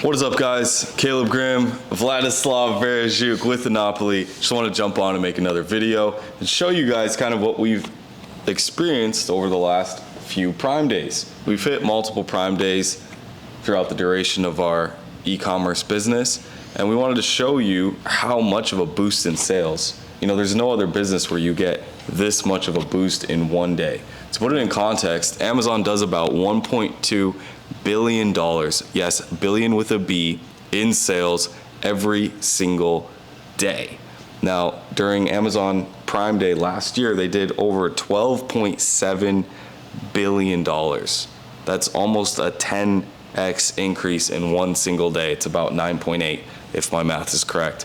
What is up, guys? Caleb Grimm, Vladislav Berezjuk with Enopoly. Just want to jump on and make another video and show you guys kind of what we've experienced over the last few Prime days. We've hit multiple Prime days throughout the duration of our e-commerce business, and we wanted to show you how much of a boost in sales. You know, there's no other business where you get this much of a boost in one day. To put it in context, Amazon does about $1.2 billion, yes, billion with a B, in sales every single day. Now, during Amazon Prime Day last year, they did over $12.7 billion. That's almost a 10x increase in one single day. It's about 9.8 if my math is correct.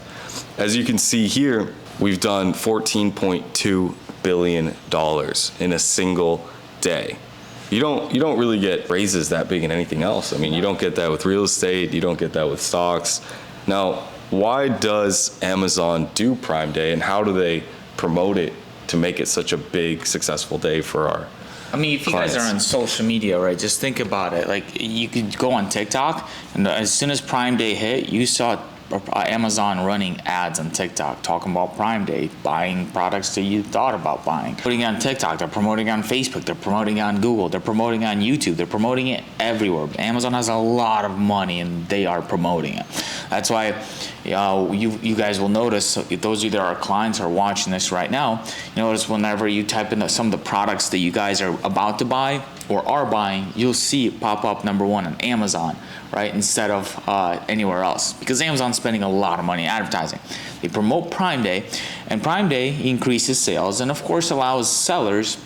As you can see here, we've done $14.2 billion in a single day. You don't really get raises that big in anything else. I mean, you don't get that with real estate, you don't get that with stocks. Now, why does Amazon do Prime Day, and how do they promote it to make it such a big, successful day for our if you clients? guys are on social media, right, just think about it. Like, you could go on TikTok, and as soon as Prime Day hit, you saw Amazon running ads on TikTok talking about Prime Day, buying products that you thought about buying. Putting it on TikTok, they're promoting on Facebook, they're promoting on Google, they're promoting on YouTube, they're promoting it everywhere. Amazon has a lot of money and they are promoting it. That's why you guys will notice, those of you that are clients are watching this right now, you notice whenever you type in some of the products that you guys are about to buy or are buying, you'll see it pop up number one on Amazon, right, instead of anywhere else, because Amazon's spending a lot of money advertising. They promote Prime Day, and Prime Day increases sales and of course allows sellers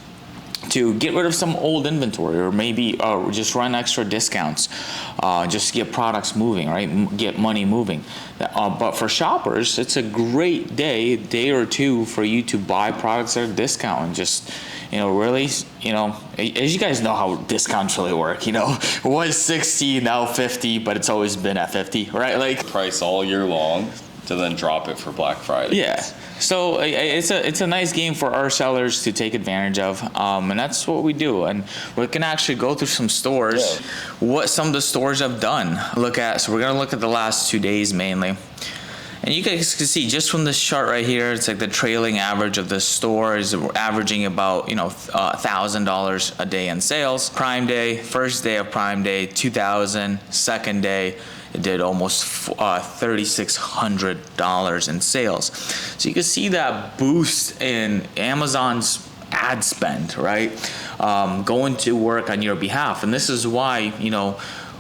to get rid of some old inventory, or maybe just run extra discounts, just to get products moving, right? Get money moving. But for shoppers, it's a great day or two for you to buy products at a discount and just, really, as you guys know how discounts really work, it was 60, now 50, but it's always been at 50, right? Like, Price all year long to then drop it for Black Friday. Yeah. So it's a nice game for our sellers to take advantage of, and that's what we do. And we can actually go through some stores, what some of the stores have done. So we're gonna look at the last 2 days mainly. And you guys can see just from this chart right here, it's like the trailing average of the store is averaging about $1,000 a day in sales. Prime Day, first day of Prime Day, 2,000. Second day, it did almost $3,600 in sales. So you can see that boost in Amazon's ad spend, right? Going to work on your behalf. And this is why,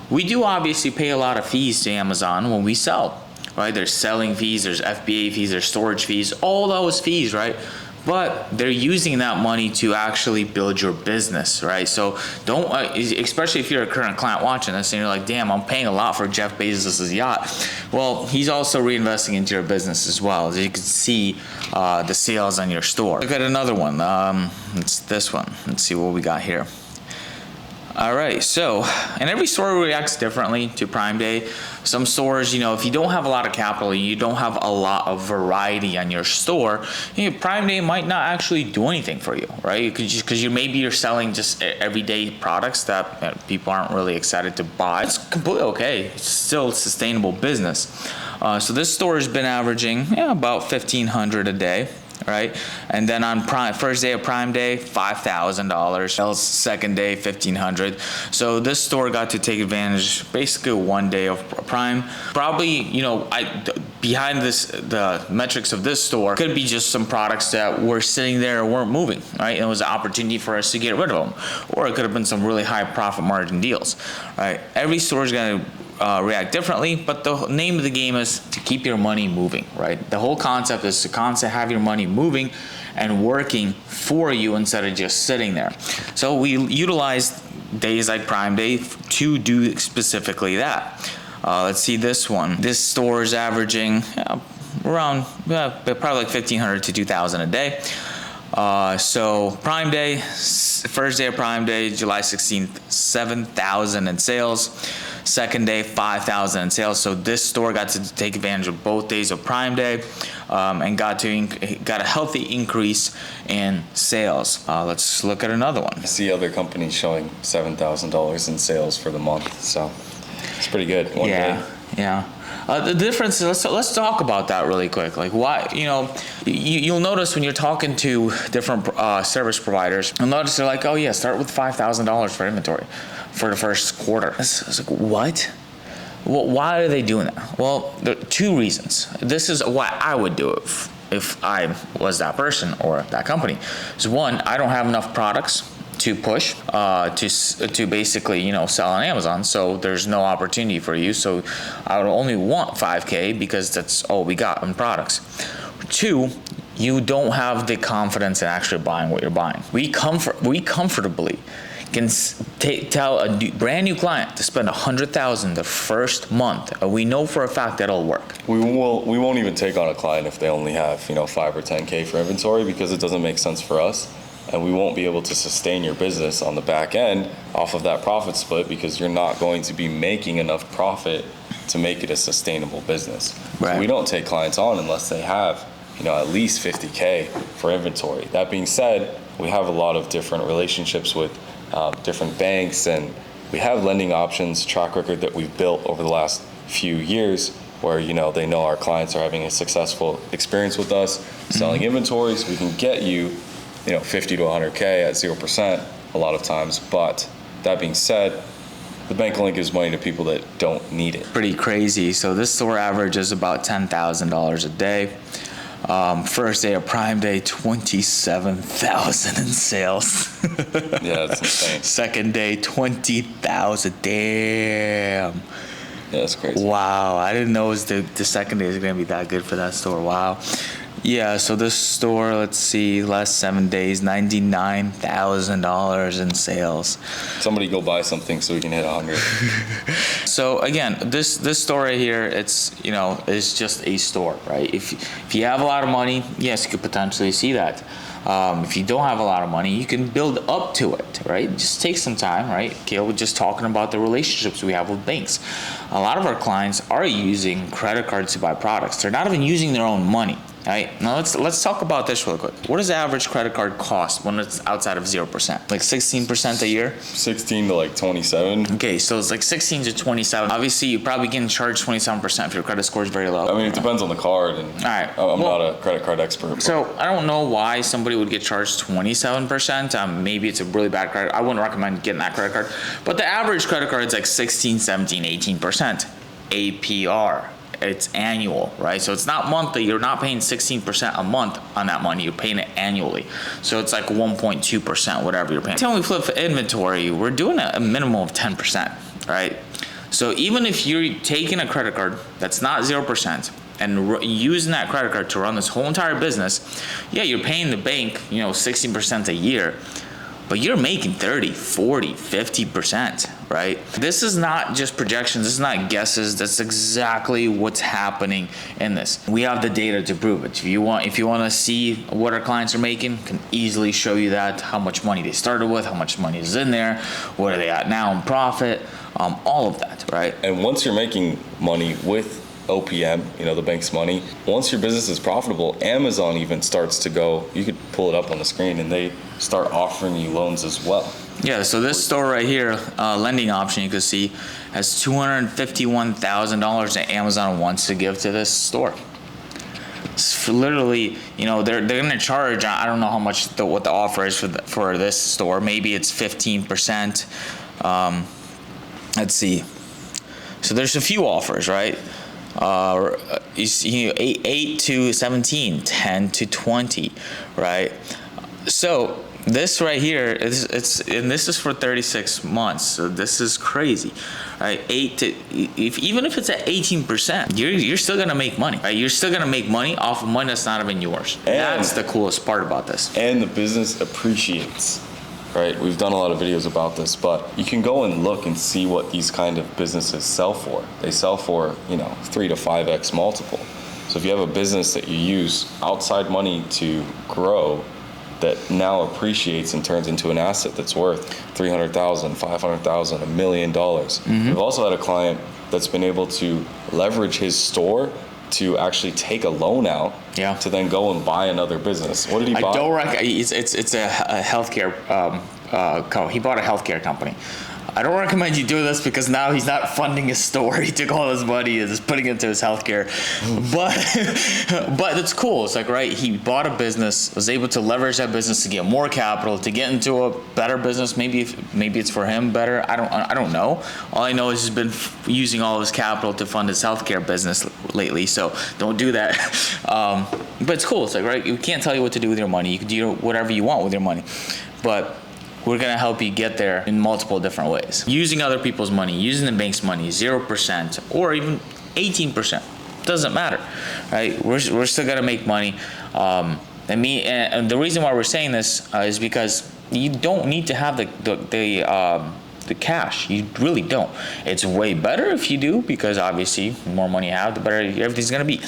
we do obviously pay a lot of fees to Amazon when we sell, right? There's selling fees, there's FBA fees, there's storage fees, all those fees, right? But they're using that money to actually build your business, right? So don't, especially if you're a current client watching this and you're like, damn, I'm paying a lot for Jeff Bezos' yacht. Well, he's also reinvesting into your business as well. As you can see the sales on your store. Look at another one. It's this one. Let's see what we got here. All right, so, and every store reacts differently to Prime Day. Some stores, if you don't have a lot of capital, you don't have a lot of variety on your store, Prime Day might not actually do anything for you, right? Because maybe you're selling just everyday products that people aren't really excited to buy. It's completely okay. It's still a sustainable business. So this store has been averaging about $1,500 a day. Right, and then on first day of Prime Day, $5,000. Second day, $1,500. So this store got to take advantage, basically 1 day of Prime. Probably, behind the metrics of this store could be just some products that were sitting there and weren't moving. Right, and it was an opportunity for us to get rid of them, or it could have been some really high profit margin deals. Right, every store is going to react differently, but the name of the game is to keep your money moving, right? The whole concept is to constantly have your money moving and working for you instead of just sitting there. So we utilize days like Prime Day to do specifically that. Let's see this one. This store is averaging around probably like $1,500 to $2,000 a day. So Prime Day, first day of Prime Day, July 16th, 7,000 in sales. Second day, 5,000 in sales. So this store got to take advantage of both days of Prime Day, and got a healthy increase in sales. Let's look at another one. I see other companies showing $7,000 in sales for the month, so it's pretty good. One day. Yeah. The difference is, let's talk about that really quick. Like why, you'll notice when you're talking to different service providers, you'll notice they're like, oh yeah, start with $5,000 for inventory for the first quarter. It's like, what? Well, why are they doing that? Well, there are two reasons. This is why I would do it if I was that person or that company. So one, I don't have enough products to push to basically sell on Amazon, so there's no opportunity for you. So I would only want 5K because that's all we got in products. Two, you don't have the confidence in actually buying what you're buying. We comfortably can tell a brand new client to spend $100,000 the first month. We know for a fact that'll work. We won't even take on a client if they only have 5 or 10K for inventory, because it doesn't make sense for us. And we won't be able to sustain your business on the back end off of that profit split, because you're not going to be making enough profit to make it a sustainable business. Right. So we don't take clients on unless they have, at least 50K for inventory. That being said, we have a lot of different relationships with different banks, and we have lending options, track record that we've built over the last few years, where they know our clients are having a successful experience with us selling inventories. We can get you 50 to 100K at 0% a lot of times. But that being said, the bank only gives money to people that don't need it. Pretty crazy. So this store averages about $10,000 a day. First day of Prime Day, $27,000 in sales. Yeah, that's insane. Second day, $20,000. Damn. Yeah, that's crazy. Wow, I didn't know the second day is going to be that good for that store. Wow. Yeah, so this store, let's see, last 7 days, $99,000 in sales. Somebody go buy something so we can hit 100. So again, this store right here, it's is just a store, right? If you have a lot of money, yes, you could potentially see that. If you don't have a lot of money, you can build up to it, right? Just take some time, right? Caleb was just talking about the relationships we have with banks. A lot of our clients are using credit cards to buy products. They're not even using their own money. Right, now let's talk about this real quick. What does the average credit card cost when it's outside of 0%? Like 16% a year? 16 to like 27. Okay, so it's like 16 to 27. Obviously, you're probably getting charged 27% if your credit score is very low. I mean, it depends on the card, and all right. I'm not a credit card expert. So I don't know why somebody would get charged 27%. Maybe it's a really bad credit. I wouldn't recommend getting that credit card. But the average credit card is like 16, 17, 18% APR. It's annual, right? So it's not monthly. You're not paying 16% a month on that money. You're paying it annually. So it's like 1.2%, whatever you're paying. Until we flip inventory, we're doing a minimum of 10%, right? So even if you're taking a credit card that's not 0% and using that credit card to run this whole entire business, yeah, you're paying the bank, 16% a year, but you're making 30, 40, 50%, right? This is not just projections. This is not guesses. That's exactly what's happening in this. We have the data to prove it. If you want to see what our clients are making, can easily show you that, how much money they started with, how much money is in there, what are they at now in profit, all of that, right? And once you're making money with OPM, the bank's money, once your business is profitable, Amazon even starts to go, you could pull it up on the screen, and they start offering you loans as well. Yeah, so this store right here, lending option, you can see, has $251,000 that Amazon wants to give to this store. It's literally, they're going to charge, I don't know how much what the offer is for this store. Maybe it's 15%. Let's see. So there's a few offers, right? 8 to 17, 10 to 20, right? So this right here and this is for 36 months. So this is crazy, right? Even if it's at 18%, you're still gonna make money, right? You're still gonna make money off of money that's not even yours. And that's the coolest part about this. And the business appreciates. Right, we've done a lot of videos about this, but you can go and look and see what these kind of businesses sell for. They sell for 3 to 5x multiple. So if you have a business that you use outside money to grow, that now appreciates and turns into an asset that's worth $300,000, $500,000, $1 million. We've also had a client that's been able to leverage his store to actually take a loan out to then go and buy another business. What did he buy? I don't reckon it's a healthcare company. He bought a healthcare company. I don't recommend you do this because now he's not funding his store. He took all his money and is putting it into his healthcare. But it's cool. It's like, right, he bought a business, was able to leverage that business to get more capital, to get into a better business. Maybe it's for him better. I don't know. All I know is he's been using all of his capital to fund his healthcare business lately. So don't do that. But it's cool. It's like, right, we can't tell you what to do with your money. You can do whatever you want with your money. But we're going to help you get there in multiple different ways. Using other people's money, using the bank's money, 0% or even 18%. Doesn't matter, right? We're still going to make money. And the reason why we're saying this is because you don't need to have the cash. You really don't. It's way better if you do, because obviously the more money you have, the better everything's going to be.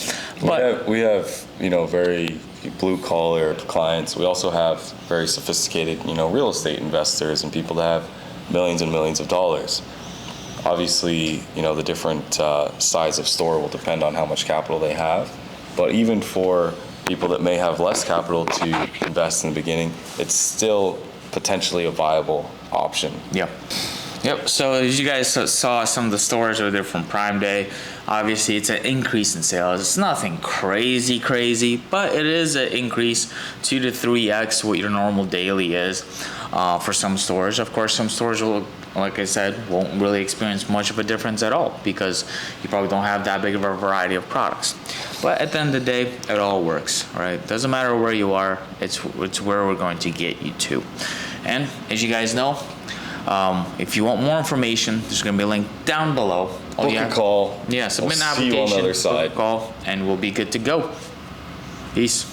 But we have very blue collar clients. We also have very sophisticated, real estate investors and people that have millions and millions of dollars. Obviously, the different size of store will depend on how much capital they have. But even for people that may have less capital to invest in the beginning, it's still potentially a viable option. Yep. So as you guys saw, some of the stores over there from Prime Day, obviously it's an increase in sales. It's nothing crazy, but it is an increase 2 to 3x what your normal daily is for some stores. Of course, some stores will, like I said, won't really experience much of a difference at all because you probably don't have that big of a variety of products. But at the end of the day, it all works, right? Doesn't matter where you are, it's where we're going to get you to. And as you guys know, if you want more information, there's going to be a link down below. Book a call. Yeah, submit an application, see you on the other side. book a call, and we'll be good to go. Peace.